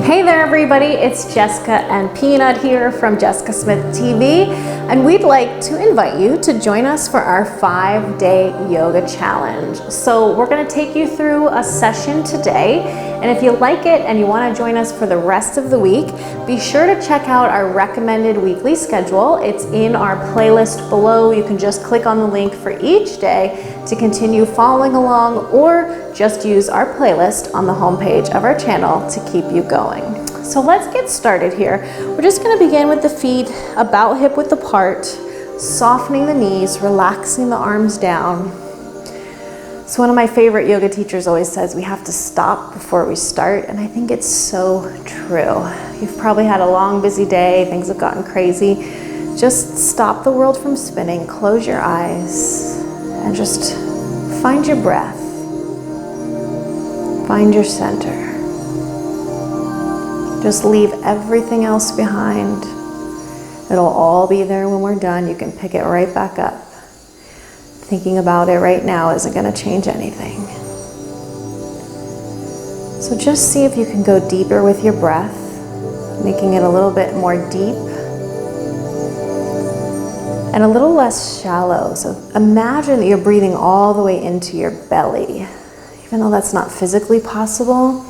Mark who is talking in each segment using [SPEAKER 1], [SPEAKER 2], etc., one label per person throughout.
[SPEAKER 1] Hey there everybody, it's Jessica and Peanut here from Jessica Smith TV, and we'd like to invite you to join us for our 5-day yoga challenge. So we're going to take you through a session today, and if you like it and you want to join us for the rest of the week, be sure to check out our recommended weekly schedule. It's in our playlist below. You can just click on the link for each day to continue following along, or just use our playlist on the homepage of our channel to keep you going. So let's get started here. We're just going to begin with the feet about hip width apart, softening the knees, relaxing the arms down. So one of my favorite yoga teachers always says we have to stop before we start, and I think it's so true. You've probably had a long, busy day, things have gotten crazy. Just stop the world from spinning, close your eyes, and just find your breath. Find your center. Just leave everything else behind. It'll all be there when we're done. You can pick it right back up. Thinking about it right now isn't going to change anything. So just see if you can go deeper with your breath, making it a little bit more deep and a little less shallow. So imagine that you're breathing all the way into your belly. Even though that's not physically possible,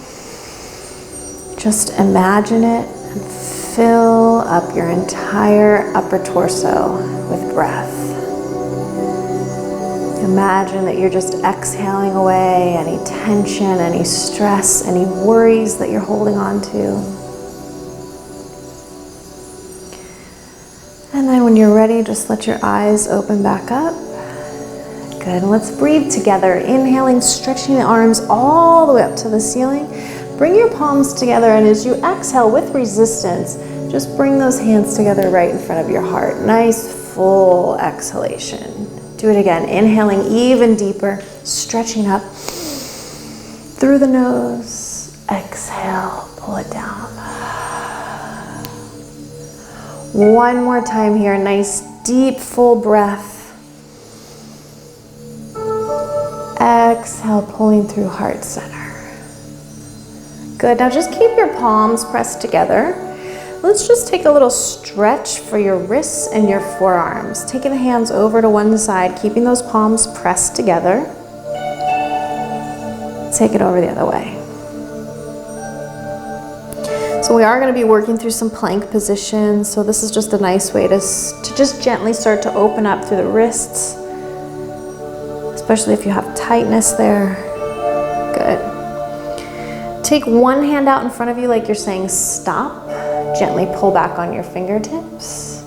[SPEAKER 1] just imagine it and fill up your entire upper torso with breath. Imagine that you're just exhaling away any tension, any stress, any worries that you're holding on to. And then when you're ready, just let your eyes open back up. Good, and let's breathe together. Inhaling, stretching the arms all the way up to the ceiling. Bring your palms together, and as you exhale with resistance, just bring those hands together right in front of your heart. Nice, full exhalation. Do it again. Inhaling even deeper, stretching up through the nose. Exhale, pull it down. One more time here. Nice, deep, full breath. Exhale, pulling through heart center. Good, now just keep your palms pressed together. Let's just take a little stretch for your wrists and your forearms. Taking the hands over to one side, keeping those palms pressed together. Take it over the other way. So we are going to be working through some plank positions. So this is just a nice way to just gently start to open up through the wrists, especially if you have tightness there. Good. Take one hand out in front of you like you're saying stop. Gently pull back on your fingertips.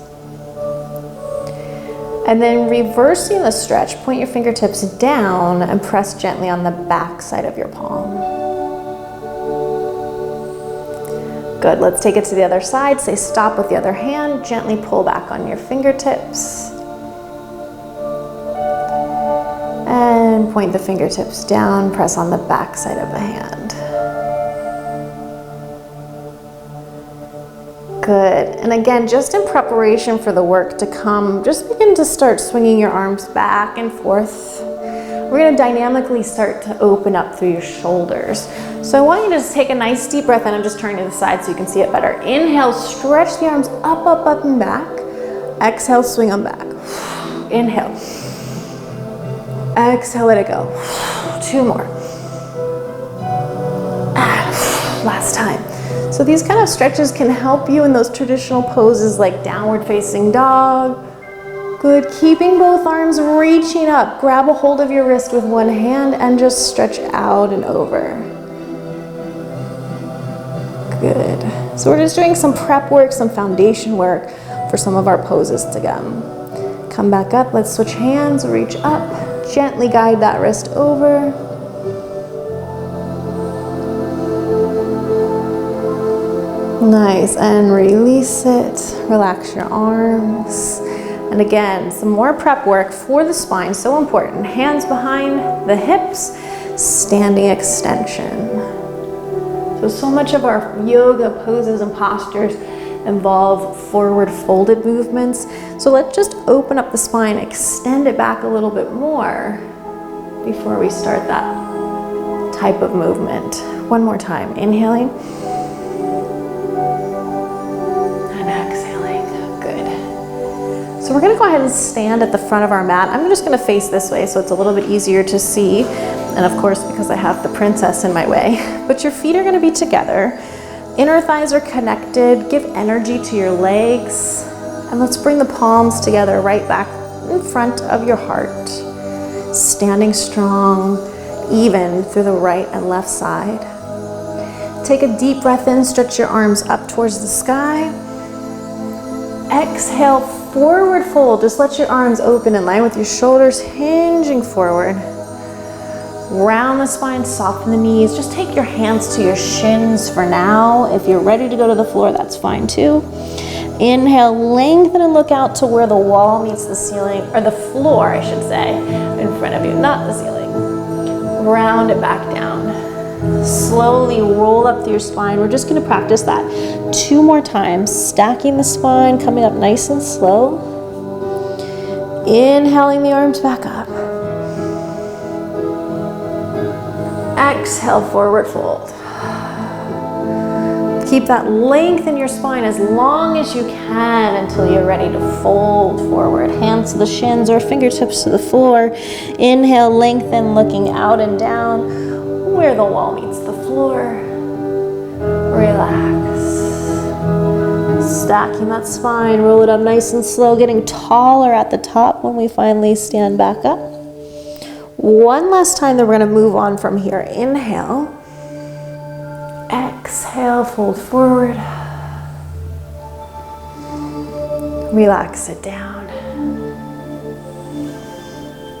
[SPEAKER 1] And then reversing the stretch, point your fingertips down and press gently on the back side of your palm. Good, let's take it to the other side. Say stop with the other hand. Gently pull back on your fingertips. And point the fingertips down, press on the back side of the hand. Good, and again, just in preparation for the work to come, just begin to start swinging your arms back and forth. We're going to dynamically start to open up through your shoulders. So I want you to just take a nice deep breath in. I'm just turning to the side so you can see it better. Inhale, stretch the arms up, up, up, and back. Exhale, swing them back. Inhale. Exhale, let it go. 2 more. Last time. So these kind of stretches can help you in those traditional poses like downward facing dog. Good, keeping both arms reaching up. Grab a hold of your wrist with one hand and just stretch out and over. Good. So we're just doing some prep work, some foundation work for some of our poses to come. Come back up, let's switch hands, reach up. Gently guide that wrist over. Nice, and release it. Relax your arms. And again, some more prep work for the spine, so important. Hands behind the hips, standing extension. So much of our yoga poses and postures involve forward folded movements. So let's just open up the spine, extend it back a little bit more before we start that type of movement. One more time, inhaling. So we're gonna go ahead and stand at the front of our mat. I'm just gonna face this way so it's a little bit easier to see. And of course, because I have the princess in my way. But your feet are gonna be together. Inner thighs are connected. Give energy to your legs. And let's bring the palms together right back in front of your heart. Standing strong, even through the right and left side. Take a deep breath in, stretch your arms up towards the sky. Exhale, forward fold. Just let your arms open in line with your shoulders hinging forward. Round the spine, soften the knees. Just take your hands to your shins for now. If you're ready to go to the floor, that's fine too. Inhale, lengthen and look out to where the wall meets the ceiling, or the floor, I should say, in front of you, not the ceiling. Round it back down. Slowly roll up through your spine. We're just going to practice that 2 more times, stacking the spine, coming up nice and slow. Inhaling the arms back up. Exhale, forward fold. Keep that length in your spine as long as you can until you're ready to fold forward. Hands to the shins or fingertips to the floor. Inhale, lengthen, looking out and down where the wall meets the floor. Relax. Stacking that spine, roll it up nice and slow, getting taller at the top when we finally stand back up. One last time, then we're going to move on from here. Inhale. Exhale, fold forward. Relax it down.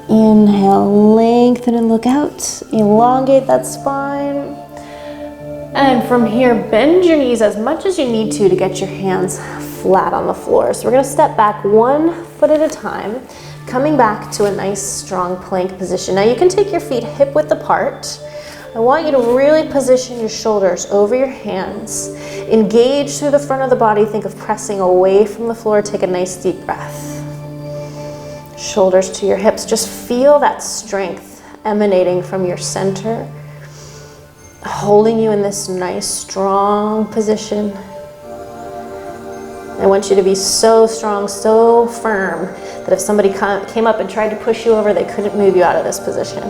[SPEAKER 1] Inhale, lengthen and look out. Elongate that spine. And from here, bend your knees as much as you need to get your hands flat on the floor. So we're going to step back 1 foot at a time, coming back to a nice strong plank position. Now you can take your feet hip width apart. I want you to really position your shoulders over your hands. Engage through the front of the body. Think of pressing away from the floor. Take a nice deep breath. Shoulders to your hips. Just feel that strength emanating from your center, holding you in this nice, strong position. I want you to be so strong, so firm, that if somebody came up and tried to push you over, they couldn't move you out of this position.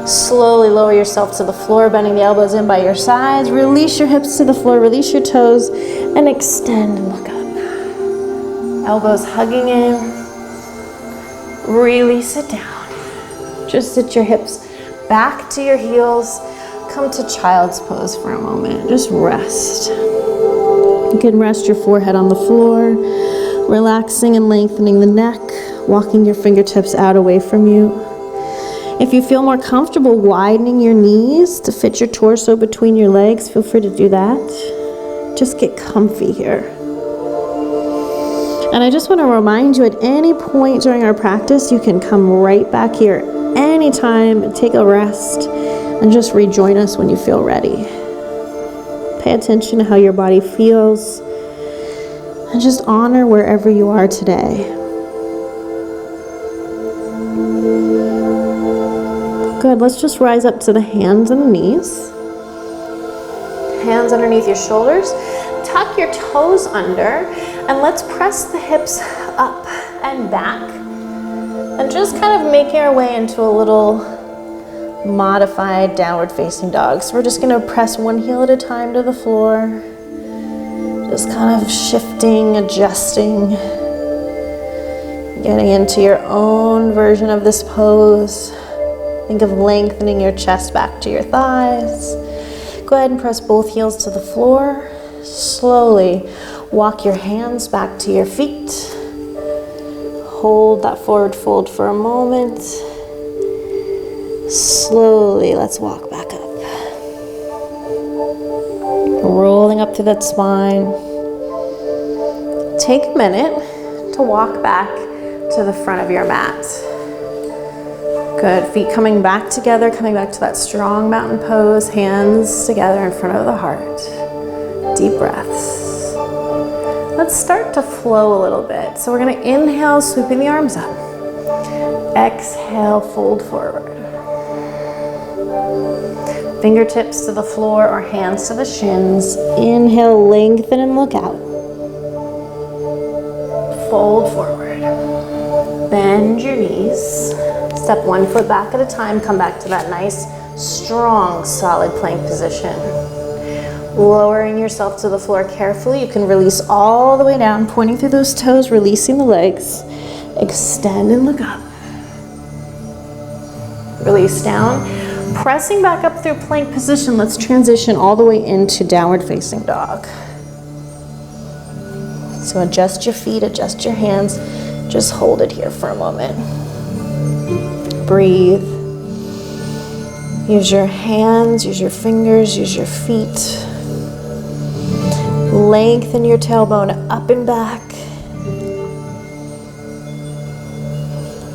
[SPEAKER 1] Slowly lower yourself to the floor, bending the elbows in by your sides. Release your hips to the floor, release your toes, and extend and look up. Elbows hugging in. Release it down. Just sit your hips back to your heels. Come to child's pose for a moment. Just rest. You can rest your forehead on the floor, relaxing and lengthening the neck, walking your fingertips out away from you. If you feel more comfortable widening your knees to fit your torso between your legs, feel free to do that. Just get comfy here. And I just want to remind you, at any point during our practice, you can come right back here anytime, take a rest, and just rejoin us when you feel ready. Pay attention to how your body feels, and just honor wherever you are today. Good, let's just rise up to the hands and the knees. Hands underneath your shoulders. Tuck your toes under, and let's press the hips up and back. And just kind of making our way into a little modified downward facing dog. So we're just going to press one heel at a time to the floor. Just kind of shifting, adjusting, getting into your own version of this pose. Think of lengthening your chest back to your thighs. Go ahead and press both heels to the floor. Slowly walk your hands back to your feet. Hold that forward fold for a moment. Slowly, let's walk back up. Rolling up through that spine. Take a minute to walk back to the front of your mat. Good, feet coming back together, coming back to that strong mountain pose, hands together in front of the heart. Deep breaths. Let's start to flow a little bit. So we're going to inhale, sweeping the arms up. Exhale, fold forward. Fingertips to the floor or hands to the shins. Inhale, lengthen and look out. Fold forward. Bend your knees. Step 1 foot back at a time. Come back to that nice, strong, solid plank position. Lowering yourself to the floor carefully. You can release all the way down, pointing through those toes, releasing the legs. Extend and look up. Release down. Pressing back up through plank position, let's transition all the way into downward facing dog. So adjust your feet, adjust your hands. Just hold it here for a moment. Breathe. Use your hands, use your fingers, use your feet. Lengthen your tailbone up and back.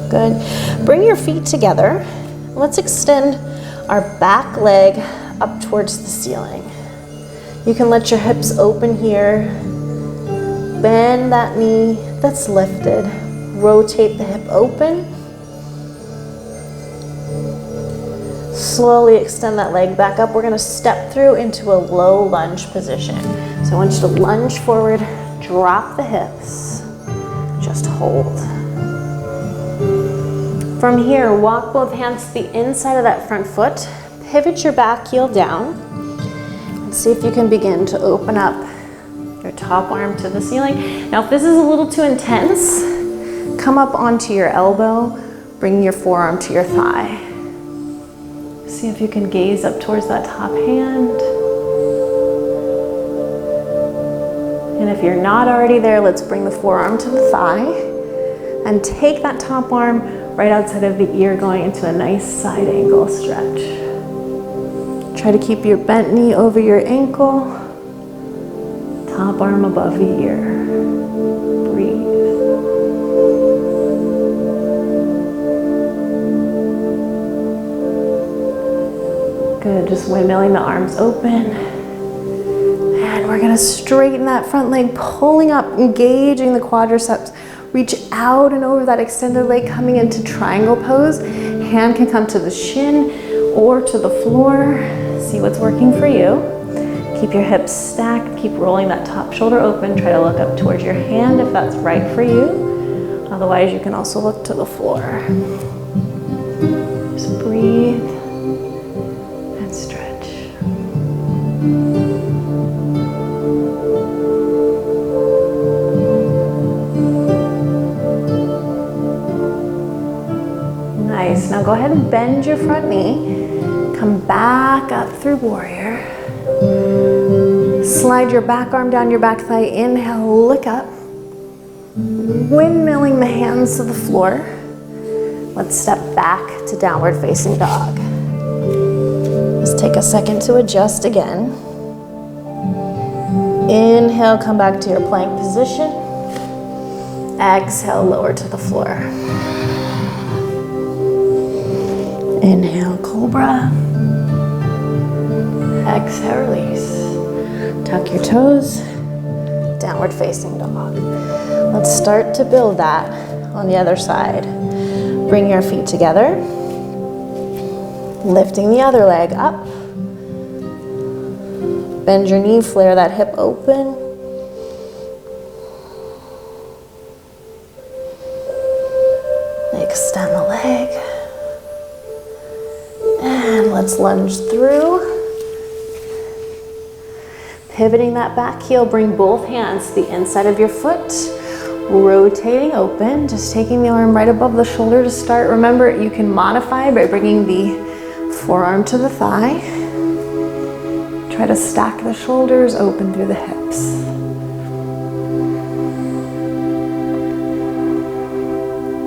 [SPEAKER 1] Good. Bring your feet together. Let's extend our back leg up towards the ceiling. You can let your hips open here. Bend that knee that's lifted. Rotate the hip open. Slowly extend that leg back up. We're going to step through into a low lunge position. So I want you to lunge forward, drop the hips, just hold. From here, walk both hands to the inside of that front foot, pivot your back heel down, and see if you can begin to open up your top arm to the ceiling. Now, if this is a little too intense, come up onto your elbow, bring your forearm to your thigh. See if you can gaze up towards that top hand. And if you're not already there, let's bring the forearm to the thigh and take that top arm right outside of the ear, going into a nice side angle stretch. Try to keep your bent knee over your ankle, top arm above the ear. Breathe. Good, just windmilling the arms open. And we're gonna straighten that front leg, pulling up, engaging the quadriceps. Reach out and over that extended leg, coming into triangle pose. Hand can come to the shin or to the floor. See what's working for you. Keep your hips stacked, keep rolling that top shoulder open. Try to look up towards your hand if that's right for you. Otherwise, you can also look to the floor. Just breathe and stretch. Nice. Now go ahead and bend your front knee. Come back up through warrior. Slide your back arm down your back thigh. Inhale, look up. Windmilling the hands to the floor. Let's step back to downward facing dog. Let's take a second to adjust again. Inhale, come back to your plank position. Exhale, lower to the floor. Inhale, cobra. Exhale, release. Tuck your toes. Downward facing dog. Let's start to build that on the other side. Bring your feet together. Lifting the other leg up. Bend your knee, flare that hip open. Extend the leg. And let's lunge through. Pivoting that back heel, bring both hands to the inside of your foot. Rotating open, just taking the arm right above the shoulder to start. Remember, you can modify by bringing the forearm to the thigh. Try to stack the shoulders, open through the hips.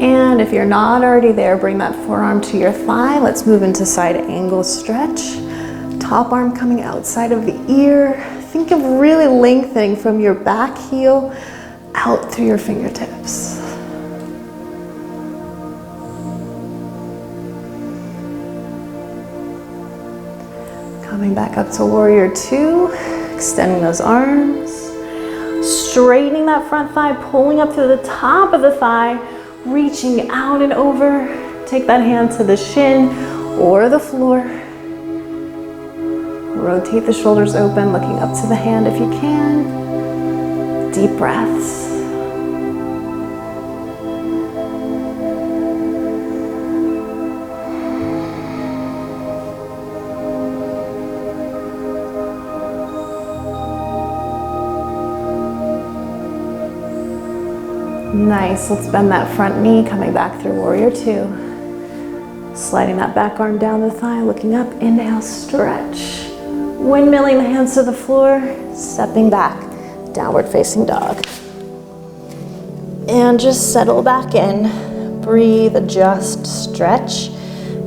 [SPEAKER 1] And if you're not already there, bring that forearm to your thigh. Let's move into side angle stretch. Top arm coming outside of the ear. Think of really lengthening from your back heel out through your fingertips. Coming back up to warrior two, extending those arms. Straightening that front thigh, pulling up through the top of the thigh, reaching out and over. Take that hand to the shin or the floor. Rotate the shoulders open, looking up to the hand if you can. Deep breaths. Nice, let's bend that front knee, coming back through warrior two. Sliding that back arm down the thigh, looking up, inhale, stretch. Windmilling the hands to the floor, stepping back, downward facing dog. And just settle back in, breathe, adjust, stretch,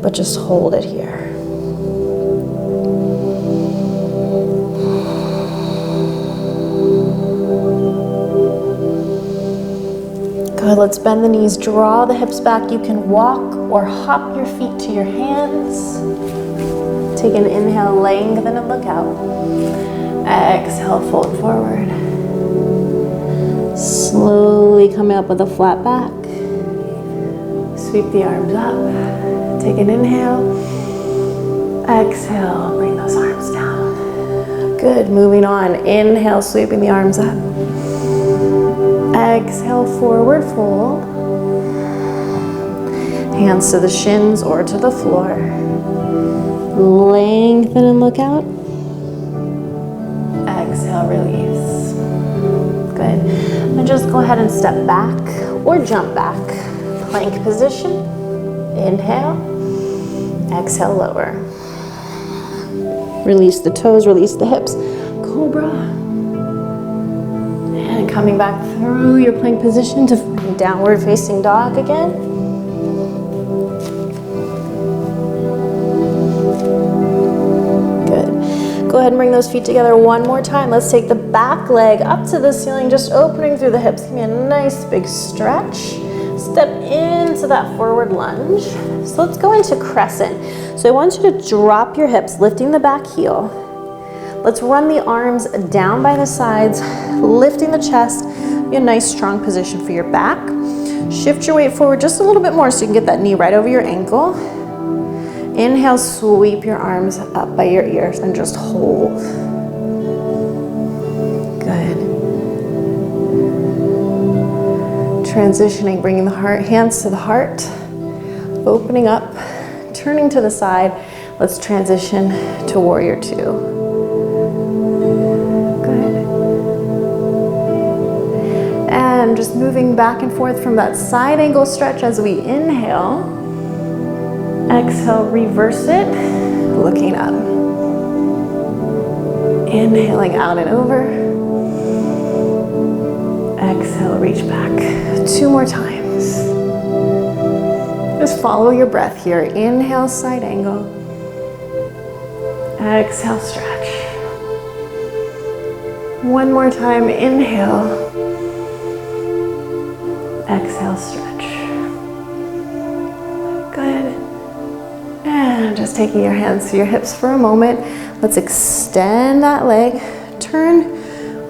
[SPEAKER 1] but just hold it here. Good, let's bend the knees, draw the hips back. You can walk or hop your feet to your hands. Take an inhale, lengthen and look out. Exhale, fold forward. Slowly coming up with a flat back. Sweep the arms up. Take an inhale. Exhale, bring those arms down. Good, moving on. Inhale, sweeping the arms up. Exhale, forward fold. Hands to the shins or to the floor. Lengthen and look out. Exhale, release. Good. And just go ahead and step back or jump back. Plank position. Inhale. Exhale, lower. Release the toes, release the hips. Cobra. And coming back through your plank position to downward facing dog again. Good. Go ahead and bring those feet together one more time. Let's take the back leg up to the ceiling, just opening through the hips. Give me a nice big stretch. Step into that forward lunge. So let's go into crescent. So I want you to drop your hips, lifting the back heel. Let's run the arms down by the sides, lifting the chest. Be a nice strong position for your back. Shift your weight forward just a little bit more so you can get that knee right over your ankle. Inhale, sweep your arms up by your ears and just hold. Good. Transitioning, bringing the hands to the heart, opening up, turning to the side. Let's transition to warrior two. And just moving back and forth from that side angle stretch as we inhale. Exhale, reverse it, looking up. Inhaling out and over. Exhale, reach back. Two more times. Just follow your breath here. Inhale, side angle. Exhale, stretch. One more time, inhale. Exhale, stretch. Good. And just taking your hands to your hips for a moment. Let's extend that leg. Turn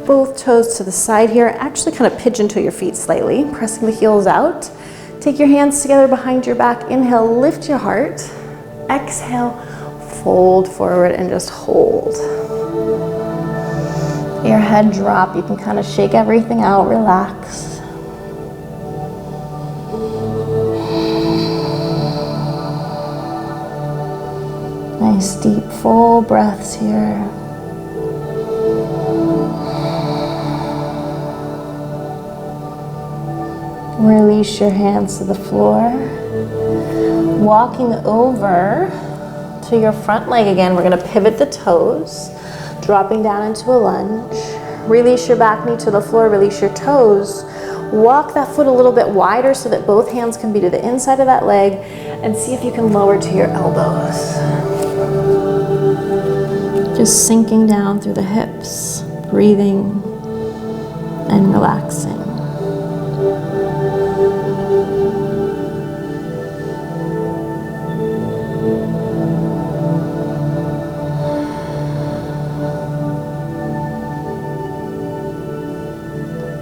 [SPEAKER 1] both toes to the side here. Actually kind of pigeon toe your feet slightly, pressing the heels out. Take your hands together behind your back. Inhale, lift your heart. Exhale, fold forward and just hold. Your head drop. You can kind of shake everything out, relax. Nice deep full breaths here. Release your hands to the floor. Walking over to your front leg again, we're going to pivot the toes, dropping down into a lunge. Release your back knee to the floor, release your toes. Walk that foot a little bit wider so that both hands can be to the inside of that leg, and see if you can lower to your elbows. Just sinking down through the hips, breathing and relaxing.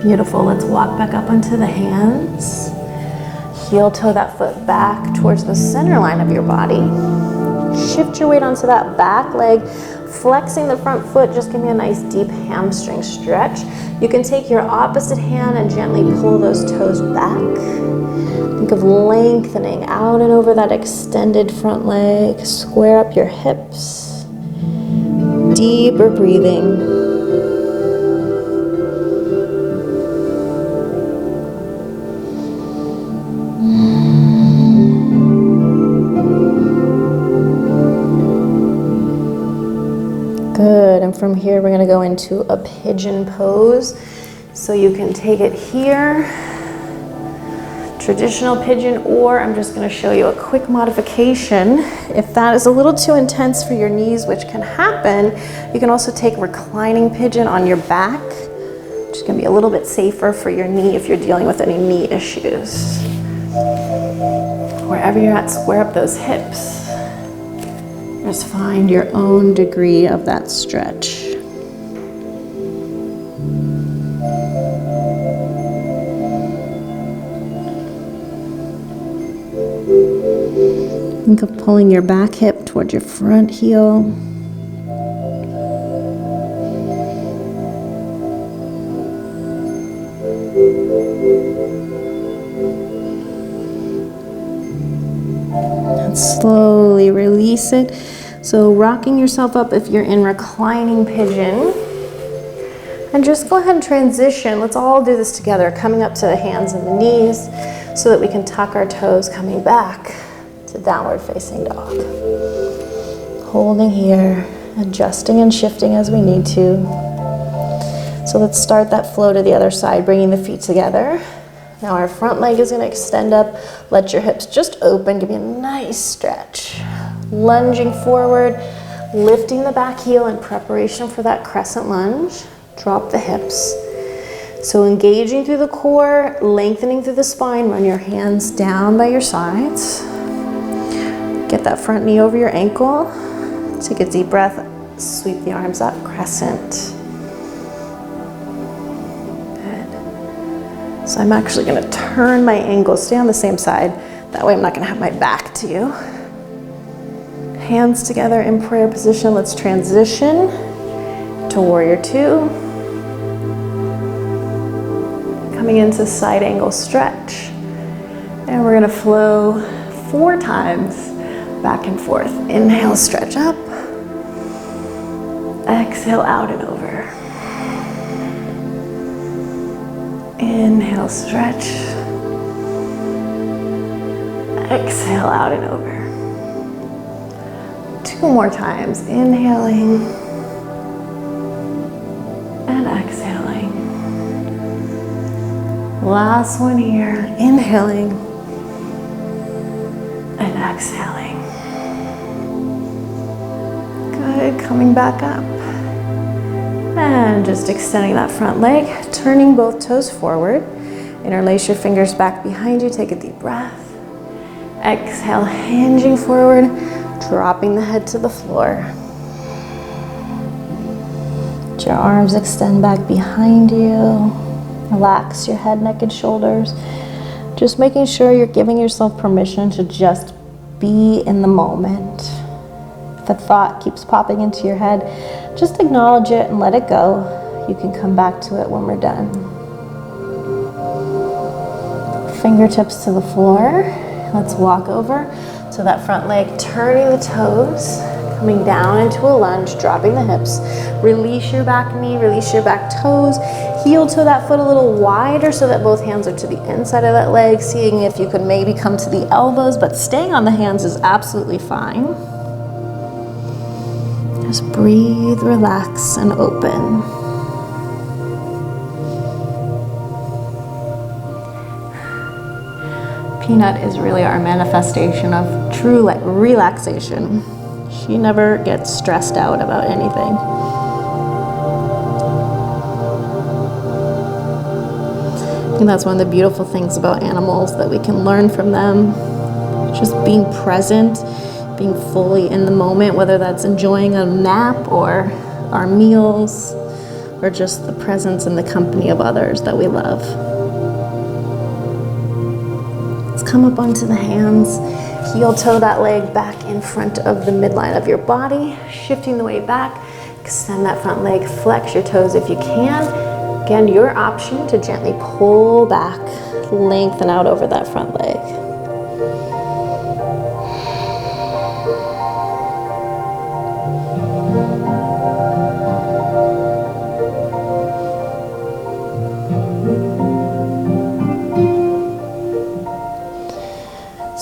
[SPEAKER 1] Beautiful. Let's walk back up onto the hands. Heel toe that foot back towards the center line of your body. Shift your weight onto that back leg, flexing the front foot. Just give me a nice deep hamstring stretch. You can take your opposite hand and gently pull those toes back. Think of lengthening out and over that extended front leg. Square up your hips. Deeper breathing. Good, and from here we're gonna go into a pigeon pose. So you can take it here, traditional pigeon, or I'm just gonna show you a quick modification. If that is a little too intense for your knees, which can happen, you can also take reclining pigeon on your back, which is gonna be a little bit safer for your knee if you're dealing with any knee issues. Wherever you're at, square up those hips. Just find your own degree of that stretch. Think of pulling your back hip towards your front heel. And slowly release it. So rocking yourself up if you're in reclining pigeon. And just go ahead and transition. Let's all do this together, coming up to the hands and the knees so that we can tuck our toes, coming back to downward facing dog. Holding here, adjusting and shifting as we need to. So let's start that flow to the other side, bringing the feet together. Now our front leg is going to extend up. Let your hips just open. Give me a nice stretch. Lunging forward, lifting the back heel in preparation for that crescent lunge. Drop the hips. So engaging through the core, lengthening through the spine. Run your hands down by your sides. Get that front knee over your ankle. Take a deep breath. Sweep the arms up, crescent. Good. So I'm actually going to turn my angle, stay on the same side. That way I'm not going to have my back to you. Hands together in prayer position. Let's transition to warrior two. Coming into side angle stretch. And we're going to flow 4 times back and forth. Inhale, stretch up. Exhale, out and over. Inhale, stretch. Exhale, out and over. 2 more times. Inhaling and exhaling. Last one here. Inhaling and exhaling. Good. Coming back up. And just extending that front leg, turning both toes forward. Interlace your fingers back behind you. Take a deep breath. Exhale, hinging forward, dropping the head to the floor. Let your arms extend back behind you. Relax your head, neck, and shoulders. Just making sure you're giving yourself permission to just be in the moment. If a thought keeps popping into your head, just acknowledge it and let it go. You can come back to it when we're done. Fingertips to the floor. Let's walk over to that front leg, turning the toes, coming down into a lunge, dropping the hips. Release your back knee, release your back toes. Heel toe that foot a little wider so that both hands are to the inside of that leg, seeing if you could maybe come to the elbows, but staying on the hands is absolutely fine. Just breathe, relax, and open. Peanut is really our manifestation of true relaxation. She never gets stressed out about anything. I think that's one of the beautiful things about animals that we can learn from them. Just being present, being fully in the moment, whether that's enjoying a nap or our meals, or just the presence and the company of others that we love. Let's come up onto the hands, heel toe that leg back in front of the midline of your body, shifting the weight back, extend that front leg, flex your toes if you can. Again, your option to gently pull back, lengthen out over that front leg.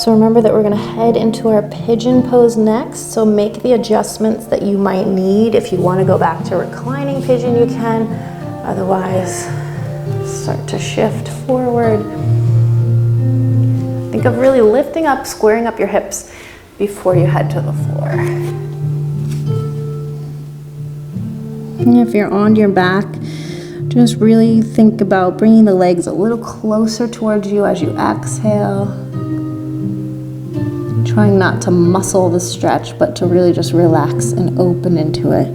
[SPEAKER 1] So remember that we're gonna head into our pigeon pose next. So make the adjustments that you might need. If you wanna go back to reclining pigeon, you can. Otherwise, start to shift forward. Think of really lifting up, squaring up your hips before you head to the floor. And if you're on your back, just really think about bringing the legs a little closer towards you as you exhale. Trying not to muscle the stretch, but to really just relax and open into it.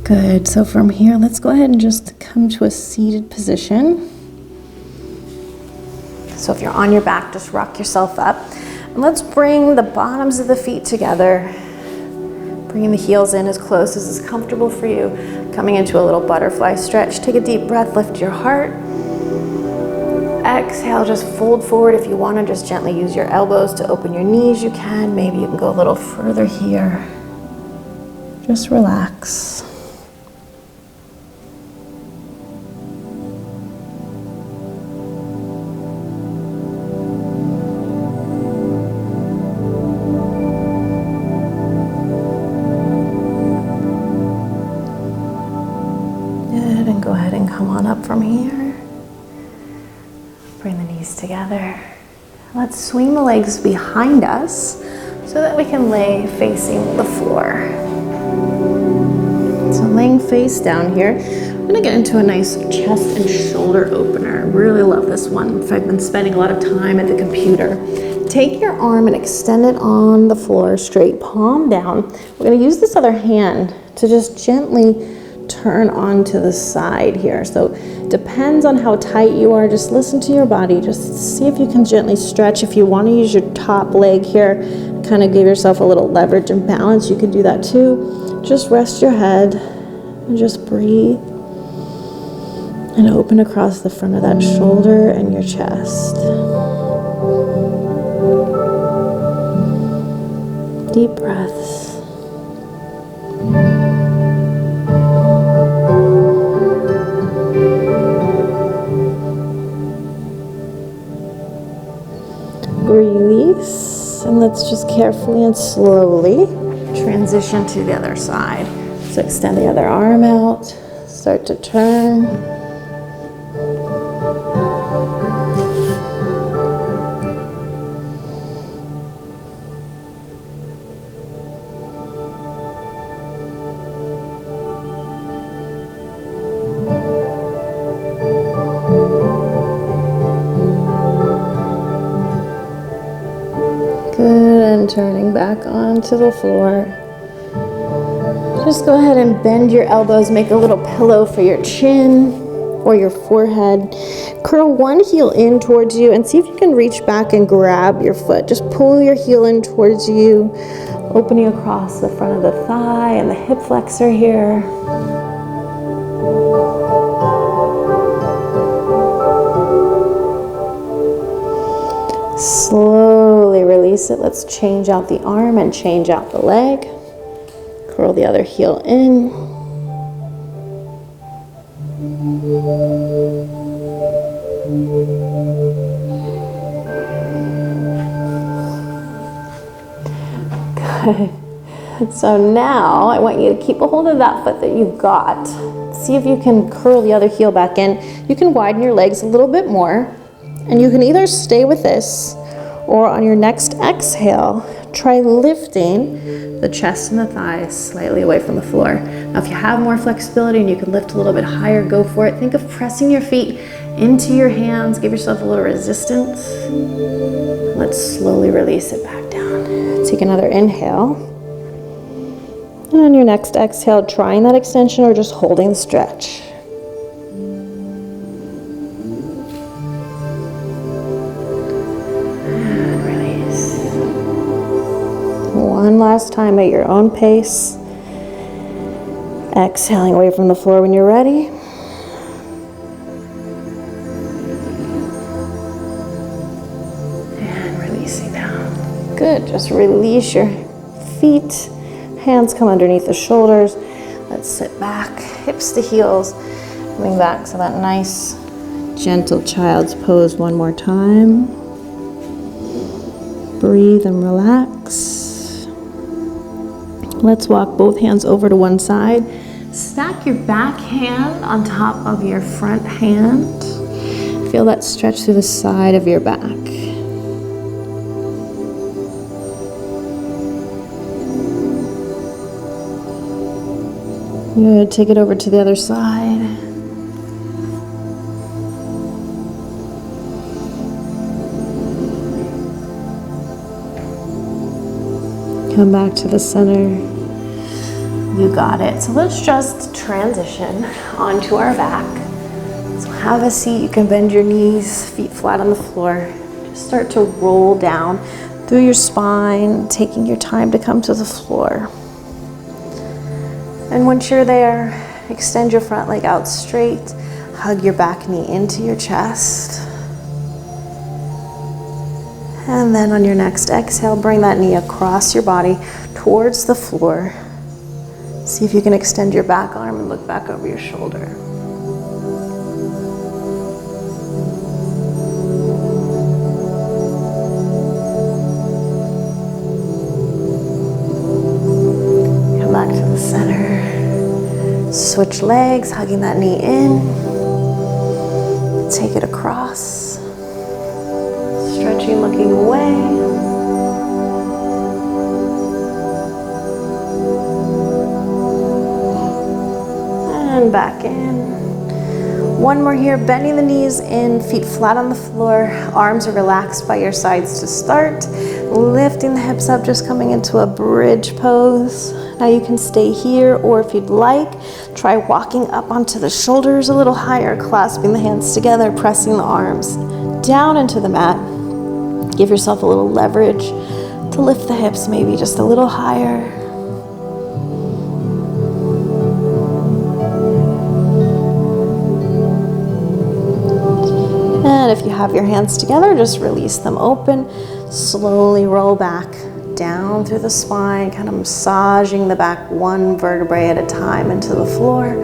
[SPEAKER 1] Good, so from here, let's go ahead and just come to a seated position. So if you're on your back, just rock yourself up. And let's bring the bottoms of the feet together. Bringing the heels in as close as is comfortable for you. Coming into a little butterfly stretch. Take a deep breath, lift your heart. Exhale, just fold forward. If you want to just gently use your elbows to open your knees, you can. Maybe you can go a little further here. Just relax. Go ahead and come on up from here. Bring the knees together. Let's swing the legs behind us so that we can lay facing the floor. So laying face down here, I'm gonna get into a nice chest and shoulder opener. I really love this one. I've been spending a lot of time at the computer. Take your arm and extend it on the floor, straight palm down. We're gonna use this other hand to just gently turn onto the side here. So depends on how tight you are. Just listen to your body. Just see if you can gently stretch. If you want to use your top leg here, kind of give yourself a little leverage and balance, you can do that too. Just rest your head and just breathe and open across the front of that shoulder and your chest. Deep breaths. Release, and let's just carefully and slowly transition to the other side. So extend the other arm out, start to turn. Good, and turning back onto the floor. Just go ahead and bend your elbows, make a little pillow for your chin or your forehead. Curl one heel in towards you and see if you can reach back and grab your foot. Just pull your heel in towards you, opening across the front of the thigh and the hip flexor here. Slowly release it. Let's change out the arm and change out the leg. Curl the other heel in. Good. So now I want you to keep a hold of that foot that you've got. See if you can curl the other heel back in. You can widen your legs a little bit more. And you can either stay with this, or on your next exhale, try lifting the chest and the thighs slightly away from the floor. Now, if you have more flexibility and you can lift a little bit higher, go for it. Think of pressing your feet into your hands. Give yourself a little resistance. Let's slowly release it back down. Take another inhale. And on your next exhale, trying that extension or just holding the stretch. One last time at your own pace. Exhaling away from the floor when you're ready. Good, just release your feet. Hands come underneath the shoulders. Let's sit back, hips to heels. Coming back to that nice, gentle child's pose one more time. Breathe and relax. Let's walk both hands over to one side. Stack your back hand on top of your front hand. Feel that stretch through the side of your back. Good, take it over to the other side. Come back to the center. You got it. So let's just transition onto our back. So have a seat. You can bend your knees, feet flat on the floor. Just start to roll down through your spine, taking your time to come to the floor. And once you're there, extend your front leg out straight. Hug your back knee into your chest. And then on your next exhale, bring that knee across your body towards the floor. See if you can extend your back arm and look back over your shoulder. Come back to the center. Switch legs, hugging that knee in. Take it across. Stretching, looking away. And back in. One more here, bending the knees in, feet flat on the floor, arms are relaxed by your sides to start. Lifting the hips up, just coming into a bridge pose. Now you can stay here, or if you'd like, try walking up onto the shoulders a little higher, clasping the hands together, pressing the arms down into the mat. Give yourself a little leverage to lift the hips maybe just a little higher. And if you have your hands together, just release them open. Slowly roll back down through the spine, kind of massaging the back one vertebrae at a time into the floor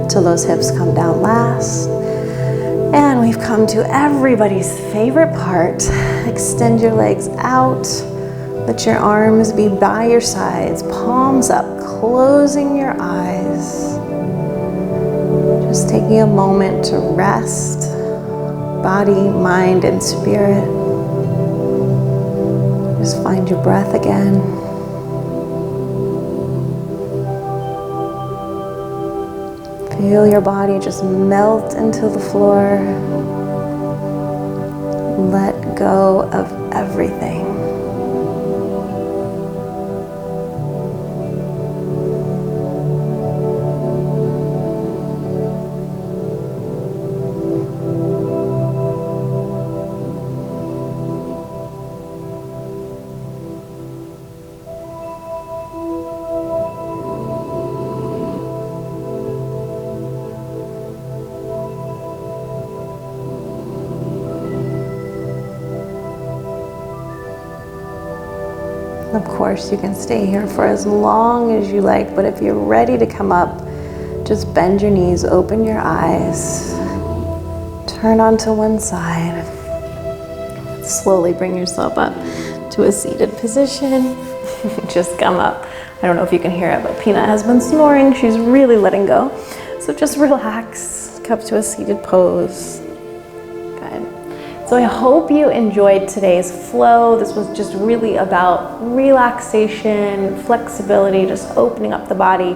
[SPEAKER 1] till those hips come down last. And we've come to everybody's favorite part. Extend your legs out. Let your arms be by your sides, palms up, closing your eyes. Just taking a moment to rest, body, mind, and spirit. Just find your breath again. Feel your body just melt into the floor. Let go of everything. Of course, you can stay here for as long as you like, but if you're ready to come up, just bend your knees, open your eyes, turn onto one side. Slowly bring yourself up to a seated position. Just come up. I don't know if you can hear it, but Peanut has been snoring. She's really letting go. So just relax, come to a seated pose. So I hope you enjoyed today's flow. This was just really about relaxation, flexibility, just opening up the body,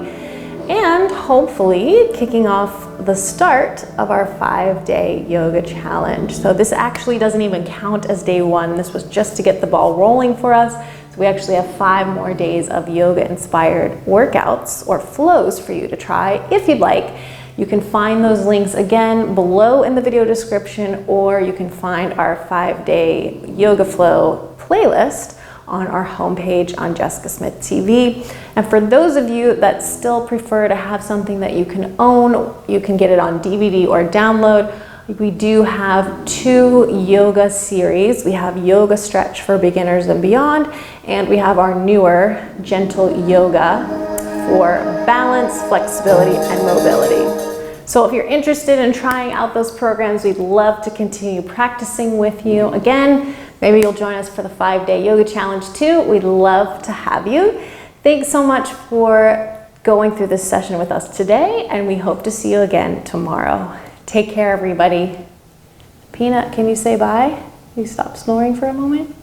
[SPEAKER 1] and hopefully kicking off the start of our 5-day yoga challenge. So this actually doesn't even count as day one. This was just to get the ball rolling for us. So we actually have 5 more days of yoga-inspired workouts or flows for you to try if you'd like. You can find those links again below in the video description, or you can find our 5-day yoga flow playlist on our homepage on Jessica Smith TV. And for those of you that still prefer to have something that you can own, you can get it on DVD or download. We do have 2 yoga series. We have Yoga Stretch for beginners and beyond, and we have our newer Gentle Yoga for balance, flexibility, and mobility. So if you're interested in trying out those programs, we'd love to continue practicing with you. Again, maybe you'll join us for the 5-day yoga challenge too. We'd love to have you. Thanks so much for going through this session with us today, and we hope to see you again tomorrow. Take care, everybody. Peanut, can you say bye? Can you stop snoring for a moment?